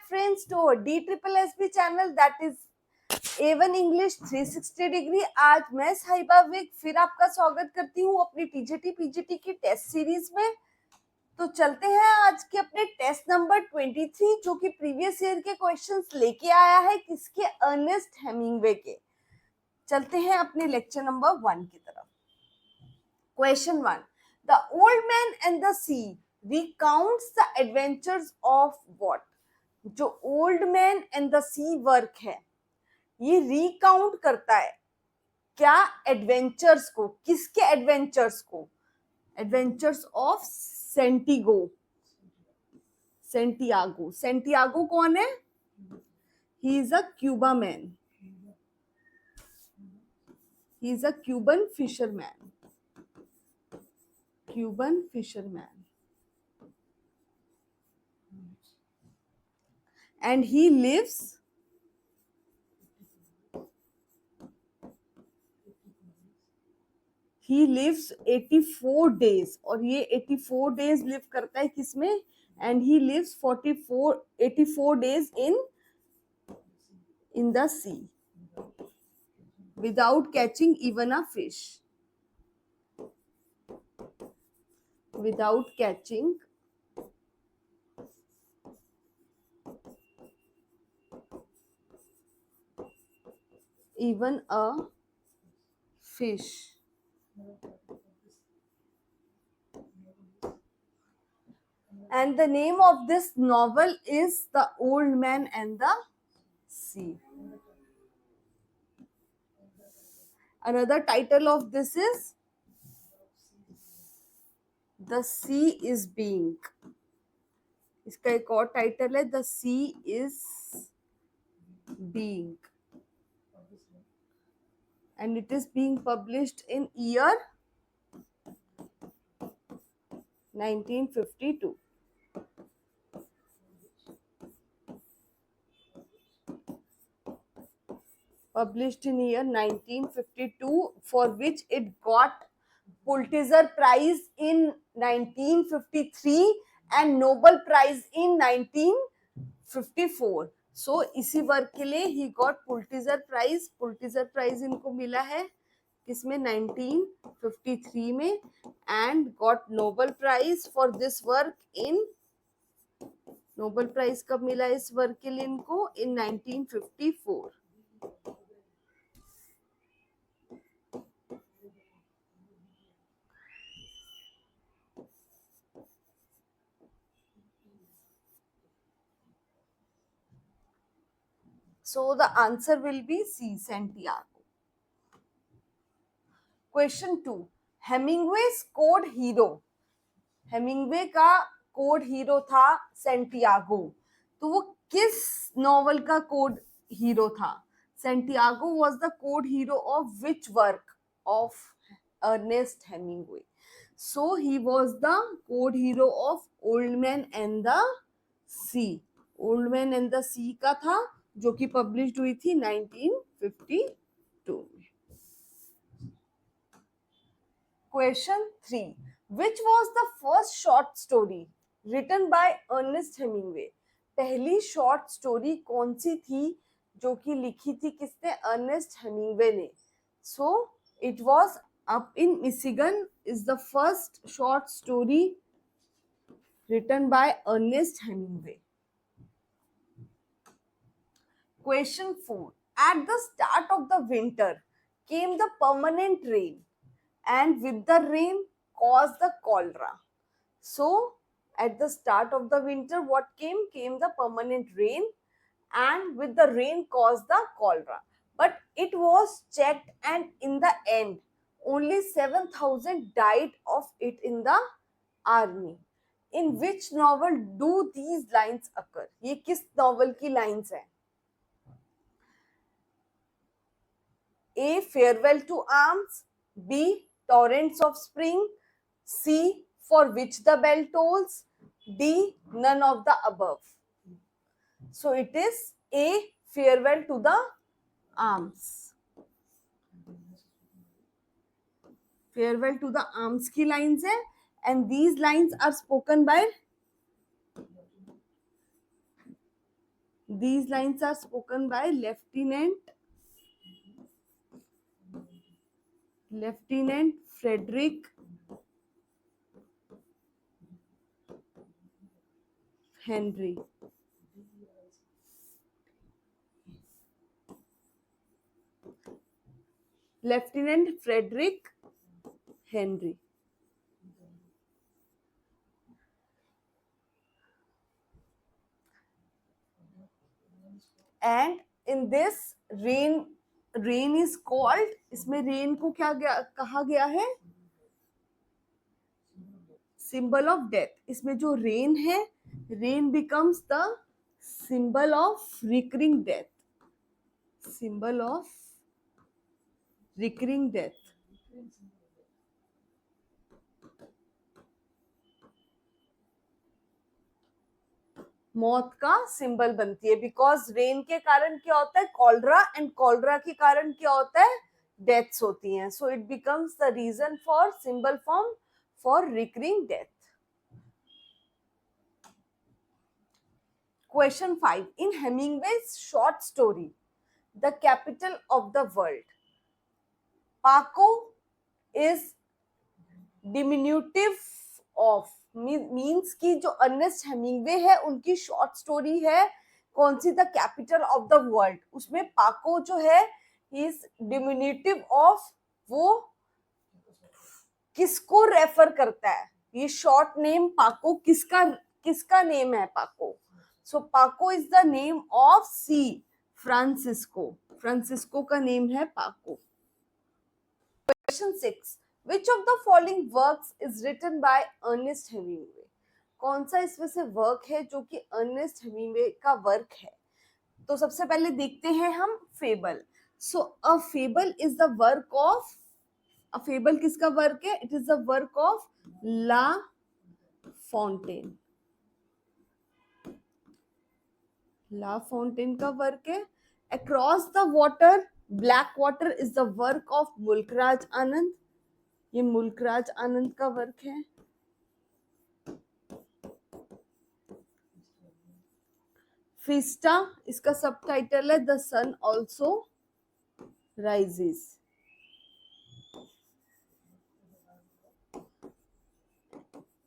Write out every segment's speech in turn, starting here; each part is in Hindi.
friends to our DSSB channel that is A1 English 360 degree. आज मैं साहिबा विक फिर आपका स्वागत करती हूँ अपनी टीजीटी पीजीटी की टेस्ट सीरीज में। तो चलते हैं आज के अपने टेस्ट नंबर 23 जो कि प्रीवियस ईयर के क्वेश्चंस लेके आया है किसके, अर्नेस्ट हेमिंगवे के। चलते हैं अपने लेक्चर नंबर 1 की तरफ। Question 1, the old man and the sea recounts the adventures of what? जो old man and the sea work है ये रिकाउंट करता है क्या? एडवेंचर्स को। किसके एडवेंचर्स को? Adventures of Santiago, Santiago. Santiago कौन है? He is a Cuba man, he is a Cuban fisherman, Cuban fisherman. And he lives 84 days और ये 84 days लिव करता है किसमें? And he lives 84 days in the sea without catching even a fish, without catching even a fish. And the name of this novel is The Old Man and the Sea. Another title of this is The Sea is Being. इसका एक और टाइटल है The Sea is Being. And it is being published in year 1952. Published in year 1952, for which it got Pulitzer Prize in 1953 and Nobel Prize in 1954. So इसी वर्क के लिए he got Pulitzer Prize. Pulitzer Prize इनको मिला है किसमें? 1953 में, and got Nobel Prize for this work in, Nobel prize कब मिला इस वर्क के लिए इनको? in 1954. So the answer will be C, Santiago. Question 2, Hemingway's code hero. Hemingway का कोड हीरो था सेंटियागो, तो वो किस नॉवल का कोड हीरो था? Santiago was the code hero of which work of Ernest Hemingway? So he was the code hero of old man and the sea. Old man and the sea का था जो कि पब्लिश्ड हुई थी 1952 में। Question 3, which was the first short story written by Ernest Hemingway? पहली शॉर्ट स्टोरी कौन सी थी जो कि लिखी थी किसने? अर्नेस्ट हेमिंगवे ने। So it was up in Michigan is the first short story written by Ernest Hemingway. Question 4, at the start of the winter came the permanent rain, and with the rain caused the cholera. So at the start of the winter what came? Came the permanent rain, and with the rain caused the cholera. But it was checked, and in the end only 7,000 died of it in the army. In which novel do these lines occur? ये किस नॉवल की लाइंस हैं? A, Farewell to Arms. B, Torrents of Spring. C, For Which the Bell Tolls. D, None of the above. So it is A, Farewell to the Arms. Farewell to the Arms की lines है, and these lines are spoken by These lines are spoken by Lieutenant Frederick Henry. Lieutenant Frederick Henry. And in this rain is called, इसमें रेन को क्या कहा गया है? Symbol of death. इसमें जो रेन है, rain becomes the symbol of recurring death. Symbol of recurring death. मौत का सिंबल बनती है. बिकॉज रेन के कारण क्या होता है? कॉलरा. एंड कॉलरा के कारण क्या होता है? डेथ्स होती हैं. So it becomes the reason for symbol form for recurring death. Question 5. In Hemingway's short story, The Capital of the World, Paco is diminutive of, means कि जो अर्नेस्ट हेमिंगवे है उनकी शॉर्ट स्टोरी है कौन सी? The capital of the world. उसमें पाको जो है इज डिमिन्यूटिव ऑफ. वो किसको रेफर करता है? ये शॉर्ट नेम पाको किसका नेम है? पाको. So Paco is the name of C. Francisco. Francisco का नेम है Paco. Question 6. Which of the following works is written by Ernest Hemingway? कौन सा इसमें से वर्क है जो कि अर्नेस्ट हेमिंगवे का वर्क है? तो सबसे पहले देखते हैं हम fable. So a fable is the work of. A fable किसका वर्क है? It is the work of La Fontaine. La Fontaine का वर्क है. Across the water, black water is the work of Mulk Raj Anand. ये मुल्कराज आनंद का वर्क है. फिस्टा, इसका सबटाइटल है the sun also rises.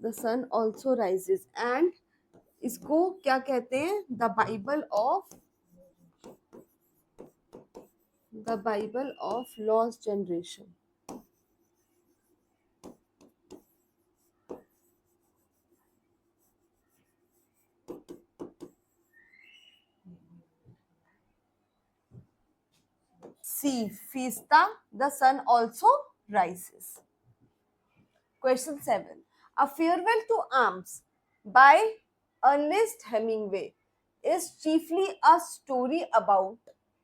The sun also rises. And इसको क्या कहते हैं? The Bible of lost generation. C. Fiesta, the sun also rises. Question 7. A Farewell to Arms by Ernest Hemingway is chiefly a story about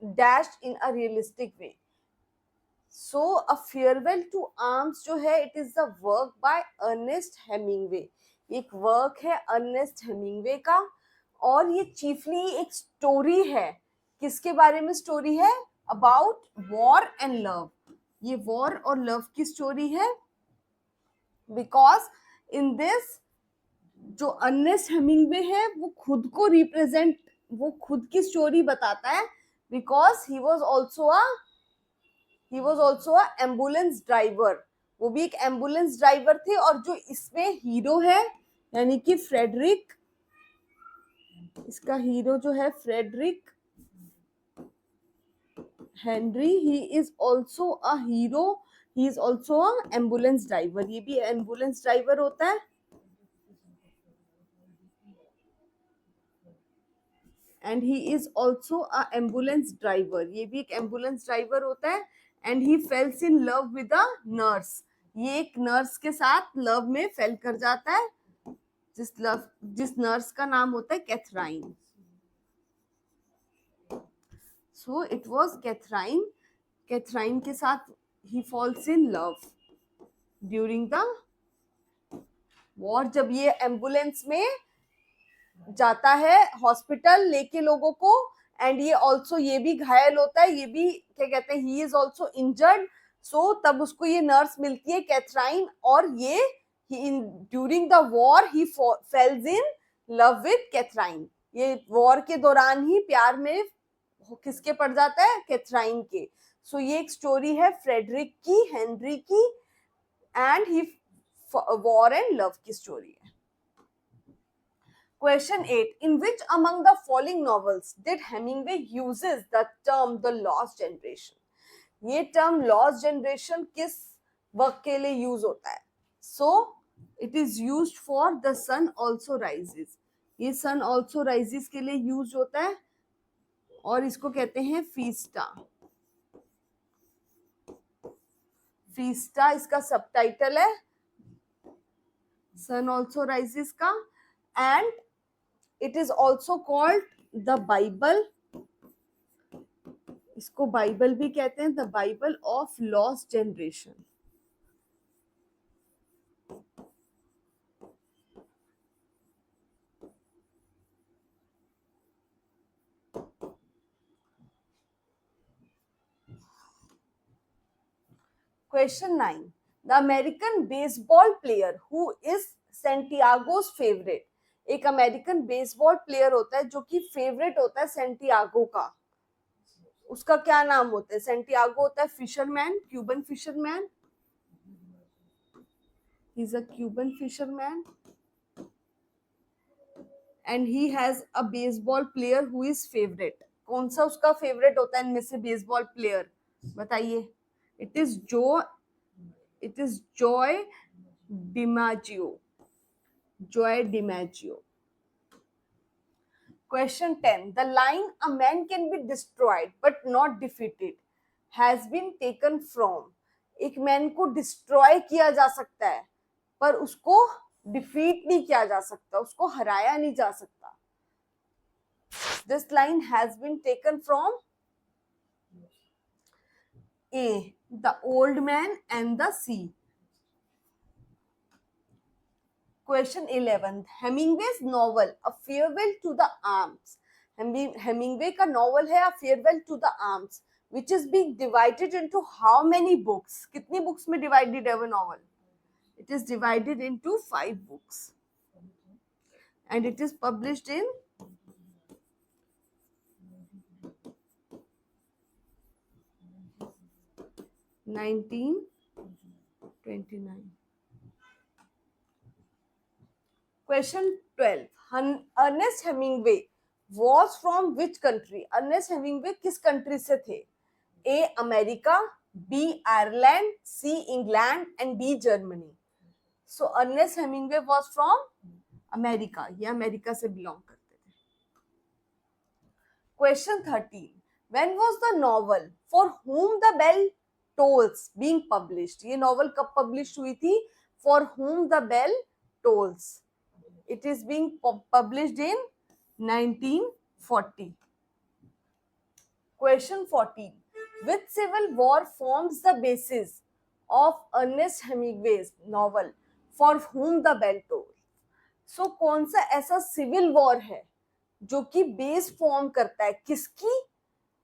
dash in a realistic way. So, A Farewell to Arms जो है, it is the work by Ernest Hemingway. एक वर्क है अर्नेस्ट हेमिंगवे का और ये चीफली एक स्टोरी है. किसके बारे में स्टोरी है? About war and love. ये वॉर और लव की स्टोरी है. बिकॉज इन दिस जो अर्नेस्ट हेमिंगवे है वो खुद को रिप्रेजेंट, वो खुद की स्टोरी बताता है. Because he was also a ambulance driver. वो भी एक एम्बुलेंस ड्राइवर थे. और जो इसमें हीरो है यानी कि फ्रेडरिक, इसका हीरो जो है Frederic Henry, he is also a hero. He is also a ambulance driver. ये भी एम्बुलेंस ड्राइवर होता है. And he is also a ambulance driver. ये भी एक एम्बुलेंस ड्राइवर होता है. And he falls in love with a nurse. ये एक नर्स के साथ लव में फेल कर जाता है. जिस नर्स का नाम होता है Catherine. So it was Catherine के साथ he falls in love during the war. जब ये एम्बुलेंस में जाता है हॉस्पिटल लेके लोगों को, एंड ये ऑल्सो ये भी घायल होता है. ये भी क्या कहते हैं, ही इज ऑल्सो इंजर्ड. सो तब उसको ये नर्स मिलती है कैथराइन. और ये during the war he falls in love with Catherine. ये वॉर के दौरान ही प्यार में किसके पड़ जाता है, कैथराइन के। सो ये एक स्टोरी है फ्रेडरिक की, हेनरी की, and he war and love की स्टोरी है। Question 8. In which among the following novels did Hemingway uses the term the lost generation? ये term lost generation किस वर्क के लिए यूज होता है? So it is used for the sun also rises. ये sun also rises के लिए यूज होता है और इसको कहते हैं फीस्टा। फीस्टा इसका सबटाइटल है sun also rises का, and it is also called the Bible. इसको बाइबल भी कहते हैं, the Bible of lost generation. Question 9. The American baseball player who is Santiago's favourite. एक अमेरिकन बेसबॉल प्लेयर होता है जो कि फेवरेट होता है सेंटियागो का, उसका क्या नाम होता है? सेंटियागो होता है fisherman, Cuban fisherman. He is a Cuban fisherman and he has a baseball player who is favourite. कौन सा उसका फेवरेट होता है इनमें से बेसबॉल प्लेयर, बताइए? It is Joe DiMaggio. Joe DiMaggio. Question 10. The line "a man can be destroyed but not defeated" has been taken from। एक मैन को डिस्ट्रॉय किया जा सकता है पर उसको डिफीट नहीं किया जा सकता, उसको हराया नहीं जा सकता। This line has been taken from A. The Old Man and the Sea। Question 11. Hemingway's novel A Farewell to the Arms। Hemingway का नॉवल है A Farewell to the Arms, which is being divided into how many books? कितनी बुक्स में डिवाइडेड है वो novel? It is divided into 5 books and it is published in 1929। Question 12. Ernest Hemingway was from which country? Ernest Hemingway किस कंट्री से थे? A. America, B. Ireland, C. England and D. Germany. So Ernest Hemingway was from America, ये अमेरिका से बिलोंग करते थे। Question 13. When was the novel For Whom the Bell Tolls being published? ये नॉवल कब पब्लिश हुई थी? For Whom the Bell Tolls। It is being published in 1940। Question 14. Which civil war forms the basis of Ernest Hemingway's novel For Whom the Bell Tolls? So कौन सा ऐसा सिविल वॉर है जो कि बेस फॉर्म करता है किसकी?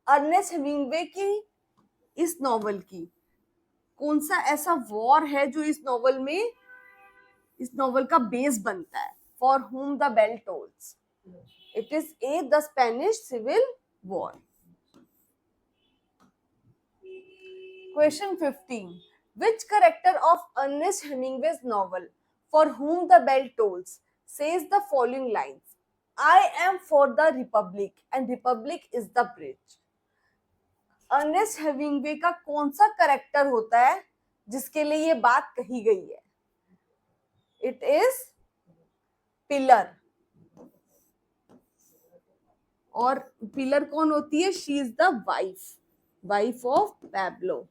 अर्नेस्ट हेमिंगवे की, इस नॉवल की। कौन सा ऐसा वॉर है जो इस नॉवल में, इस नॉवल का बेस बनता है? For Whom the Bell Tolls। It is A. The Spanish Civil War। Question 15. Which character of Ernest Hemingway's novel For Whom the Bell Tolls says the following lines? I am for the Republic and Republic is the bridge। Ernest Hemingway का कौन सा कैरेक्टर होता है जिसके लिए ये बात कही गई है? It is pillar. और पिलर कौन होती है? She is the wife of Pablo.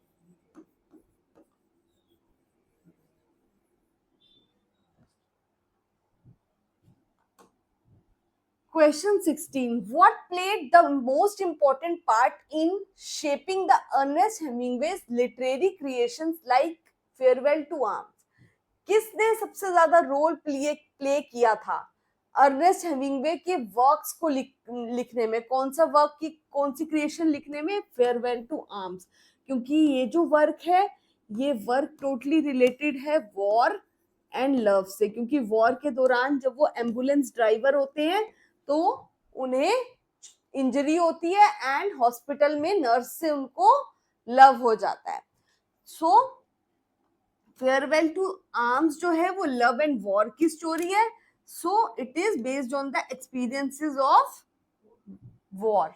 Question 16. What played the most important part in shaping the Ernest Hemingway's literary creations like Farewell to Arms? किसने सबसे ज्यादा रोल प्ले किया था अर्नेस्ट हेमिंगवे के वर्क्स को लिखने में? कौन सा वर्क की, कौन सी क्रिएशन लिखने में? Farewell to arms. क्योंकि ये जो वर्क है ये वर्क टोटली रिलेटेड है वॉर एंड लव से, क्योंकि वॉर के दौरान जब वो एम्बुलेंस ड्राइवर होते हैं तो उन्हें इंजरी होती है एंड हॉस्पिटल में नर्स से उनको लव हो जाता है. सो फेयरवेल टू आर्म्स जो है वो लव एंड वॉर की स्टोरी है. So it is based on the experiences of war.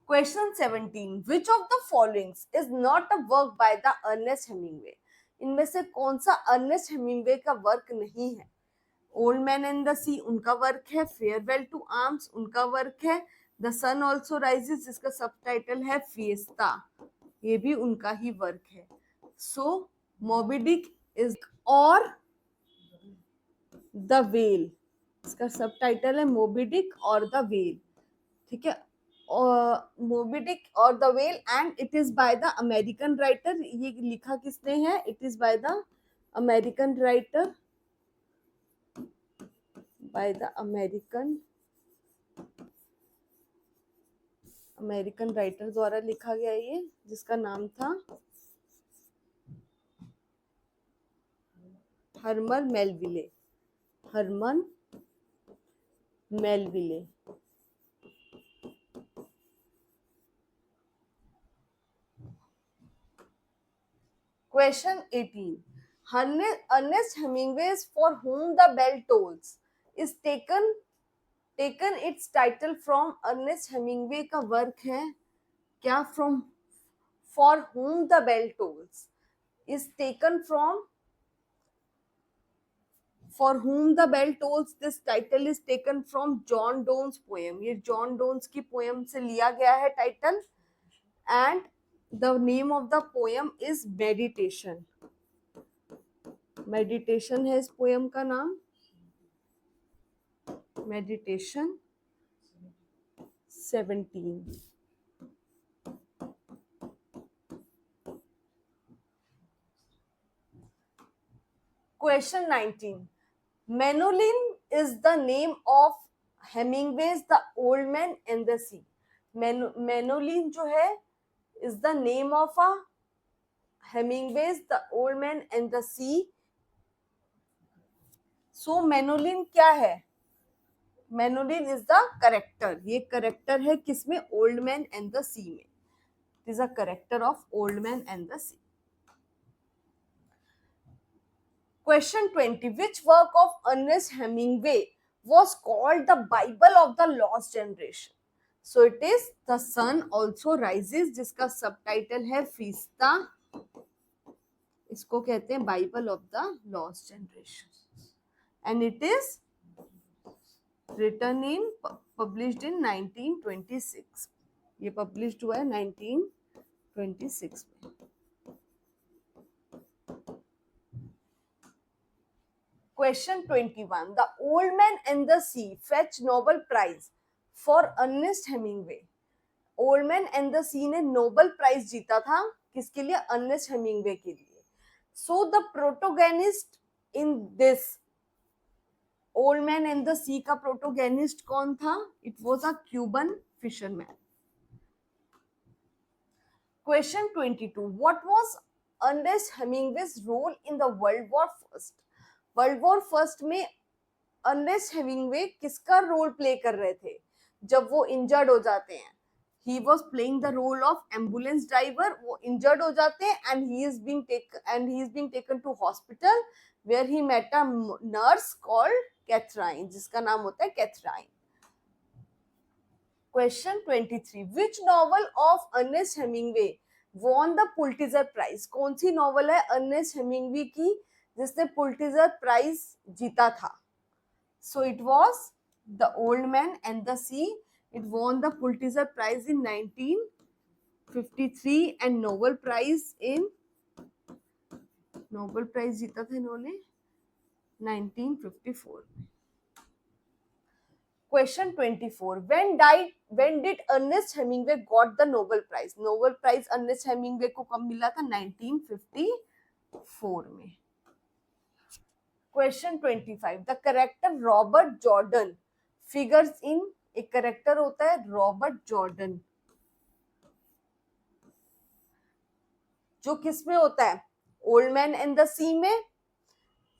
Question 17. Which of the following is not a work by the Ernest Hemingway? इनमें से कौन सा अर्नेस्ट हेमिंगवे का वर्क नहीं है? ओल्ड मैन एंड द सी उनका वर्क है, फेयरवेल टू आर्म्स उनका वर्क है, द सन ऑल्सो राइजेस जिसका सबटाइटल है फिएस्टा, ये भी उनका ही वर्क है. सो मोबी डिक इज और द वेल, इसका सबटाइटल है मोबी डिक और द वेल. ठीक है, मोबी डिक और the well and it is by the American writer. ये लिखा किसने है? It is by the American writer, by the American writer द्वारा लिखा गया ये, जिसका नाम था Herman Melville. Herman Melville. Question 18. Ernest Hemingway's For Whom the Bell Tolls is taken its title from Ernest Hemingway का वर्क है क्या? From For Whom the Bell Tolls is taken from For Whom the Bell Tolls. This title is taken from John Donne's poem. ये जॉन डोन्स की पोएम से लिया गया है title. And the name of the poem is Meditation. Meditation है इस पोएम का नाम. Meditation 17. Question 19. Menolin is the name of Hemingway's The Old Man and the Sea. Menolin जो है is the name of a Hemingway's The Old Man and the Sea. So Menolin क्या है? Menolin is the character. ये character है किसमें? Old Man and the Sea में. It is a character of Old Man and the Sea. Question 20. Which work of Ernest Hemingway was called the Bible of the Lost Generation? So it is The Sun Also Rises, जिसका subtitle है फिएस्टा. इसको कहते हैं Bible of the Lost Generation. And it is published in 1926. ये published हुआ है 1926 में. Question 21. The Old Man and the Sea fetch Nobel Prize for Ernest Hemingway. Old Man and the Sea ने Nobel Prize जीता था किसके लिए? Ernest Hemingway के लिए. So the protagonist in this Old Man and the Sea का protagonist कौन था? It was a Cuban fisherman. Question 22. What was Ernest Hemingway's role in the World War First? World war first में अर्नेस्ट हेमिंगवे किसका रोल प्ले कर रहे थे जब वो इंजर्ड हो जाते हैं? He was playing the role of ambulance driver. वो इंजर्ड हो जाते हैं and he is being taken to hospital where he met a nurse called Catherine, जिसका नाम होता है Catherine. Question 23. Which novel of Ernest Hemingway won the Pulitzer prize? कौन सी नॉवल है अर्नेस्ट हेमिंगवे की जिसने पुलिट्जर प्राइज जीता था? So it was the old man and the sea. It won the Pulitzer prize in 1953 and Nobel prize जीता था इन्होंने 1954 में. Question 24. When did Ernest Hemingway got the Nobel Prize? Nobel Prize Ernest Hemingway को कब मिला था? 1954 में. Question 25. The character Robert Jordan figures in. एक character होता है Robert Jordan जो किसमें होता है? Old Man and the Sea में,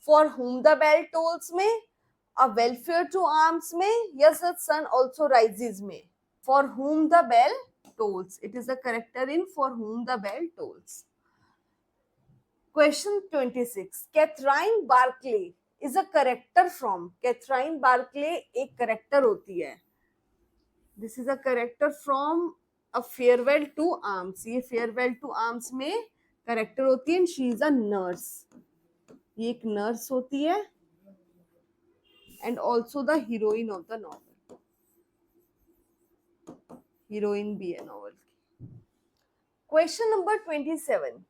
For Whom the Bell Tolls में a welfare to arms में, yes, the sun also rises में. For whom the bell tolls. It is a character in For whom the bell tolls. Question 26. Catherine Barclay is a character from. Catherine Barclay एक character होती है. This is a character from A Farewell to Arms. ये Farewell to Arms में character होती है and she is a nurse. ये एक nurse होती है and also the heroine of the novel. Heroine भी है novel की. Question number 27.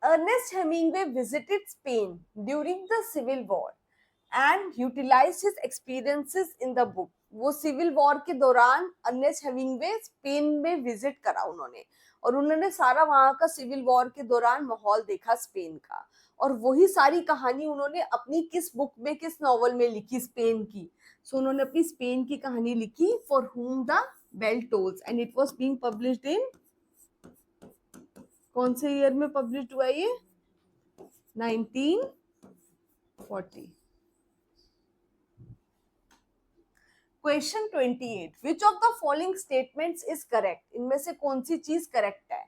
Ernest Hemingway visited Spain during the Civil War and utilized his experiences in the book. वो सिविल वॉर के दौरान अर्नेस्ट हेमिंगवे स्पेन में विजिट करा उन्होंने और उन्होंने सारा वहां का सिविल वॉर के दौरान माहौल देखा स्पेन का और वही सारी कहानी उन्होंने अपनी किस बुक में किस नॉवल में लिखी स्पेन की. सो उन्होंने अपनी स्पेन की कहानी लिखी for whom the bell tolls and it was being published in कौन से ईयर में पब्लिश हुआ ये 1940. Question 28. Which of the following statements is correct. इनमें से कौन सी चीज करेक्ट है.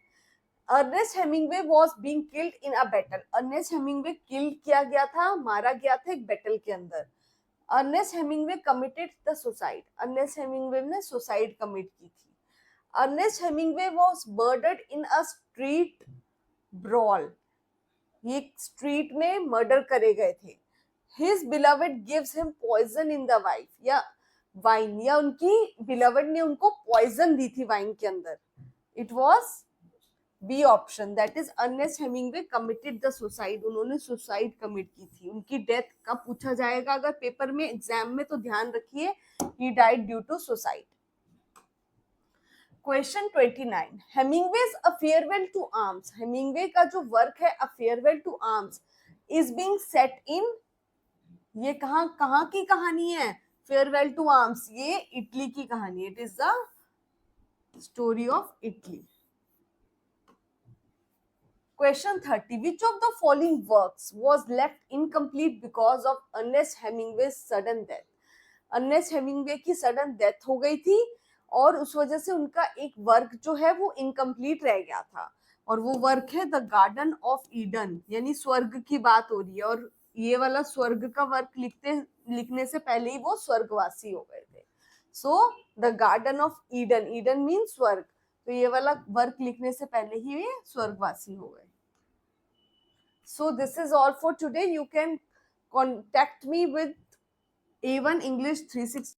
Ernest Hemingway was being killed in a battle. Ernest Hemingway killed किया गया था, मारा गया था एक बैटल के अंदर. Ernest Hemingway committed the suicide. Ernest Hemingway ने सुसाइड कमिट की थी. Ernest Hemingway was murdered in a street brawl. ये स्ट्रीट में मर्डर करे गए थे. His beloved gives him poison in the wife या वाइन, या उनकी बिलवेड ने उनको पॉइजन दी थी वाइन के अंदर. It was B option, that is Ernest Hemingway committed the suicide. उन्होंने सुसाइड कमिट की थी. उनकी डेथ कब पूछा जाएगा अगर पेपर में एग्जाम में, तो ध्यान रखिए he died due to suicide. Question 29. Hemingway's a farewell to arms. Hemingway का जो वर्क है a farewell to arms is being set in, ये कहां की कहानी है. फेयरवेल टू आर्म्स ये इटली की कहानी. It is the story of Italy. Question 30. Which of the following works was left incomplete because of Ernest Hemingway's sudden death? Ernest Hemingway की sudden death हो गई थी और उस वजह से उनका एक वर्क जो है वो इनकम्प्लीट रह गया था और वो वर्क है द गार्डन ऑफ ईडन. यानी स्वर्ग की बात हो रही है और ये वाला स्वर्ग का वर्क लिखने से पहले ही वो स्वर्गवासी हो गए थे. So the garden of Eden, Eden mean स्वर्ग, तो ये वाला वर्क लिखने से पहले ही ये स्वर्गवासी हो गए. So this is all for today. You can contact me with A1 English 360